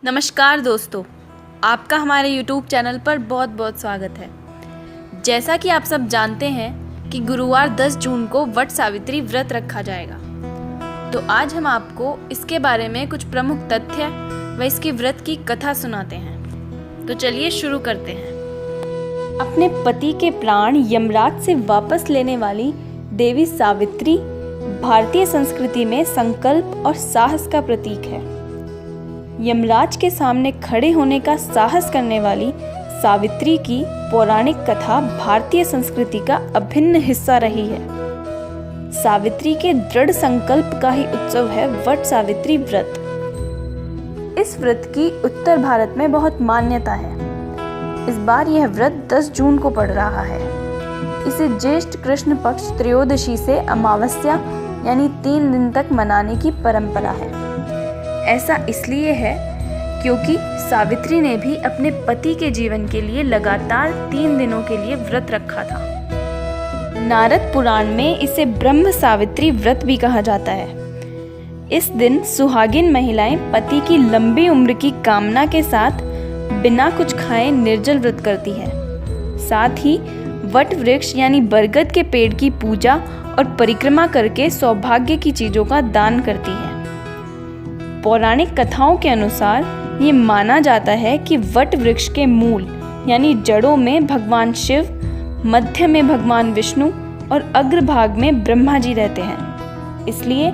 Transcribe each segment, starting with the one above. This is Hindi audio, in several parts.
नमस्कार दोस्तों, आपका हमारे YouTube चैनल पर बहुत बहुत स्वागत है। जैसा कि आप सब जानते हैं कि गुरुवार 10 जून को वट सावित्री व्रत रखा जाएगा, तो आज हम आपको इसके बारे में कुछ प्रमुख तथ्य व इसकी व्रत की कथा सुनाते हैं। तो चलिए शुरू करते हैं। अपने पति के प्राण यमराज से वापस लेने वाली देवी सावित्री भारतीय संस्कृति में संकल्प और साहस का प्रतीक है। यमराज के सामने खड़े होने का साहस करने वाली सावित्री की पौराणिक कथा भारतीय संस्कृति का अभिन्न हिस्सा रही है। सावित्री के दृढ़ संकल्प का ही उत्सव है वट सावित्री व्रत। इस व्रत की उत्तर भारत में बहुत मान्यता है। इस बार यह व्रत 10 जून को पड़ रहा है। इसे ज्येष्ठ कृष्ण पक्ष त्रयोदशी से अमावस्या यानी 3 दिन तक मनाने की परंपरा है। ऐसा इसलिए है क्योंकि सावित्री ने भी अपने पति के जीवन के लिए लगातार 3 दिनों के लिए व्रत रखा था। नारद पुराण में इसे ब्रह्म सावित्री व्रत भी कहा जाता है। इस दिन सुहागिन महिलाएं पति की लंबी उम्र की कामना के साथ बिना कुछ खाए निर्जल व्रत करती है। साथ ही वट वृक्ष यानी बरगद के पेड़ की पूजा और परिक्रमा करके सौभाग्य की चीजों का दान करती है। पौराणिक कथाओं के अनुसार ये माना जाता है कि वट वृक्ष के मूल यानी जड़ों में भगवान शिव, मध्य में भगवान विष्णु और अग्रभाग में ब्रह्मा जी रहते हैं। इसलिए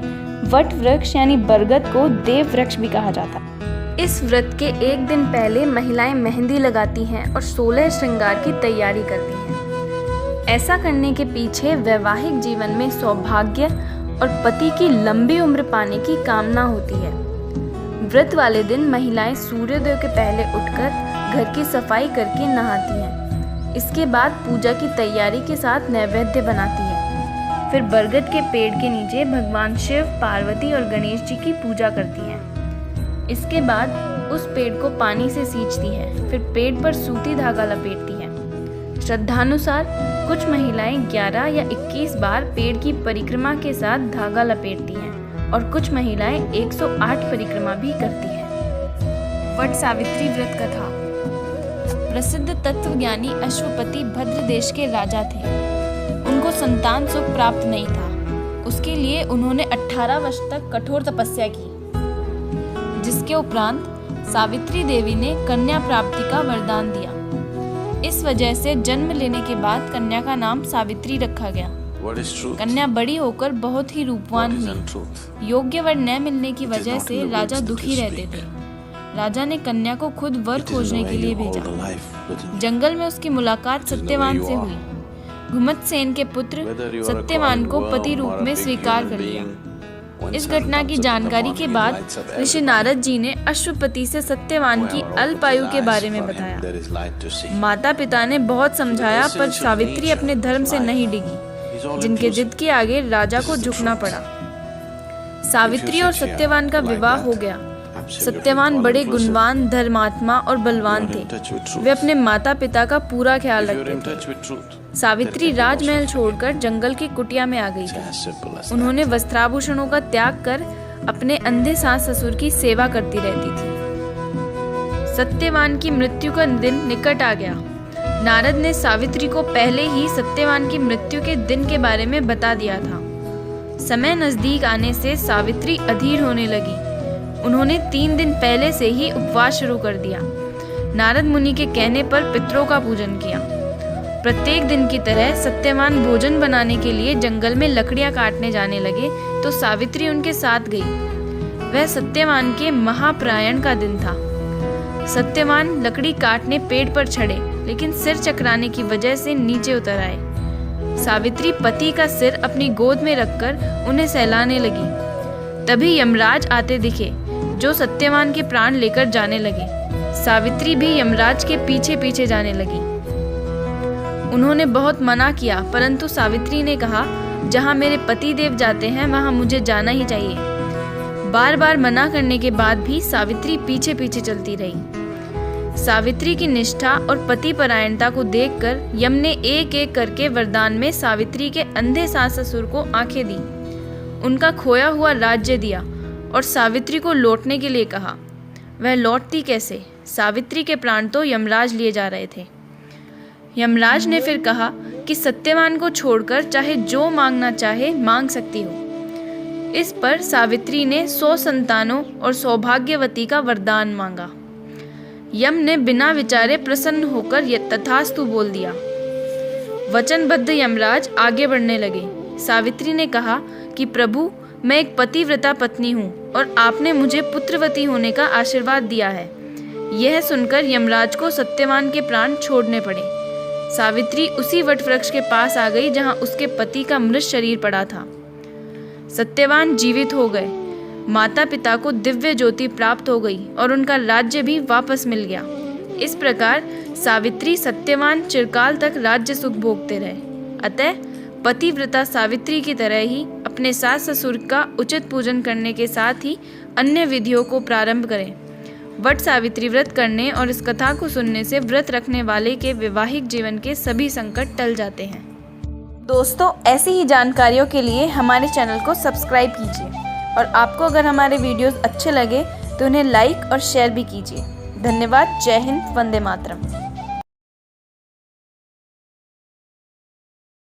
वट वृक्ष यानी बरगद को देव वृक्ष भी कहा जाता है। इस व्रत के एक दिन पहले महिलाएं मेहंदी लगाती हैं और 16 श्रृंगार की तैयारी करती हैं। ऐसा करने के पीछे वैवाहिक जीवन में सौभाग्य और पति की लंबी उम्र पाने की कामना होती है। व्रत वाले दिन महिलाएं सूर्योदय के पहले उठकर घर की सफाई करके नहाती हैं। इसके बाद पूजा की तैयारी के साथ नैवेद्य बनाती हैं। फिर बरगद के पेड़ के नीचे भगवान शिव, पार्वती और गणेश जी की पूजा करती हैं। इसके बाद उस पेड़ को पानी से सींचती हैं। फिर पेड़ पर सूती धागा लपेटती हैं। श्रद्धानुसार कुछ महिलाएं 11 या 21 बार पेड़ की परिक्रमा के साथ धागा लपेटती हैं और कुछ महिलाएं 108 परिक्रमा भी करती हैं। वट सावित्री व्रत कथा। प्रसिद्ध तत्वज्ञानी अश्वपति भद्र देश के राजा थे। उनको संतान सुख प्राप्त नहीं था। उसके लिए उन्होंने 18 वर्ष तक कठोर तपस्या की, जिसके उपरांत सावित्री देवी ने कन्या प्राप्ति का वरदान दिया। इस वजह से जन्म लेने के बाद कन्या का नाम सावित्री रखा गया। कन्या बड़ी होकर बहुत ही रूपवान हुई। योग्य वर न मिलने की वजह से राजा दुखी रहते थे। राजा ने कन्या को खुद वर खोजने के लिए भेजा। जंगल में उसकी मुलाकात सत्यवान से हुई। घुमतसेन के पुत्र सत्यवान को पति रूप में स्वीकार कर लिया। इस घटना की जानकारी के बाद ऋषि नारद जी ने अश्वपति से सत्यवान की अल्प आयु के बारे में बताया। माता पिता ने बहुत समझाया, पर सावित्री अपने धर्म से नहीं डिगी, जिनके जिद के आगे राजा को झुकना पड़ा। सावित्री और सत्यवान का विवाह हो गया। सत्यवान बड़े गुणवान, धर्मात्मा और बलवान थे। वे अपने माता पिता का पूरा ख्याल रखते थे। सावित्री राजमहल छोड़कर जंगल की कुटिया में आ गई थी। उन्होंने वस्त्राभूषणों का त्याग कर अपने अंधे सास ससुर की सेवा करती रहती थी। सत्यवान की मृत्यु का दिन निकट आ गया। नारद ने सावित्री को पहले ही सत्यवान की मृत्यु के दिन के बारे में बता दिया था। समय नजदीक आने से सावित्री अधीर होने लगी। उन्होंने 3 दिन पहले से ही उपवास शुरू कर दिया। नारद मुनि के कहने पर पितरों का पूजन किया। प्रत्येक दिन की तरह सत्यवान भोजन बनाने के लिए जंगल में लकड़ियां काटने जाने लगे तो सावित्री उनके साथ गई। वह सत्यवान के महाप्रयाण का दिन था। सत्यवान लकड़ी काटने पेड़ पर चढ़े, लेकिन सिर चकराने की वजह से नीचे उतर आए। सावित्री पति का सिर अपनी गोद में रखकर उन्हें सहलाने लगी। तभी यमराज आते दिखे, जो सत्यवान के प्राण लेकर जाने लगे। सावित्री भी यमराज के पीछे पीछे जाने लगी। उन्होंने बहुत मना किया, परंतु सावित्री ने कहा, जहाँ मेरे पति देव जाते हैं वहाँ मुझे जाना ही चाहिए। बार बार मना करने के बाद भी सावित्री पीछे पीछे चलती रही। सावित्री की निष्ठा और पति परायणता को देखकर यम ने एक एक करके वरदान में सावित्री के अंधे सास ससुर को आंखें दी, उनका खोया हुआ राज्य दिया और सावित्री को लौटने के लिए कहा। वह लौटती कैसे? सावित्री के प्राण तो यमराज लिए जा रहे थे। यमराज ने फिर कहा कि सत्यवान को छोड़कर चाहे जो मांगना चाहे मांग सकती हो। इस पर सावित्री ने 100 संतानों और सौभाग्यवती का वरदान मांगा। यम ने बिना विचारे प्रसन्न होकर तथास्तु बोल दिया। वचनबद्ध यमराज आगे बढ़ने लगे। सावित्री ने कहा कि प्रभु, मैं एक पतिव्रता पत्नी हूँ और आपने मुझे पुत्रवती होने का आशीर्वाद दिया है। यह सुनकर यमराज को सत्यवान के प्राण छोड़ने पड़े। सावित्री उसी वटवृक्ष के पास आ गई जहाँ उसके पति का मृत शरीर पड़ा था। सत्यवान जीवित हो गए। माता पिता को दिव्य ज्योति प्राप्त हो गई और उनका राज्य भी वापस मिल गया। इस प्रकार सावित्री सत्यवान चिरकाल तक राज्य सुख भोगते रहे। अतः पतिव्रता सावित्री की तरह ही अपने सास ससुर का उचित पूजन करने के साथ ही अन्य विधियों को प्रारंभ करें। वट सावित्री व्रत करने और इस कथा को सुनने से व्रत रखने वाले के वैवाहिक जीवन के सभी संकट टल जाते हैं। दोस्तों, ऐसी ही जानकारियों के लिए हमारे चैनल को सब्सक्राइब कीजिए और आपको अगर हमारे वीडियोस अच्छे लगे तो उन्हें लाइक और शेयर भी कीजिए। धन्यवाद। जय हिंद। वंदे मातरम।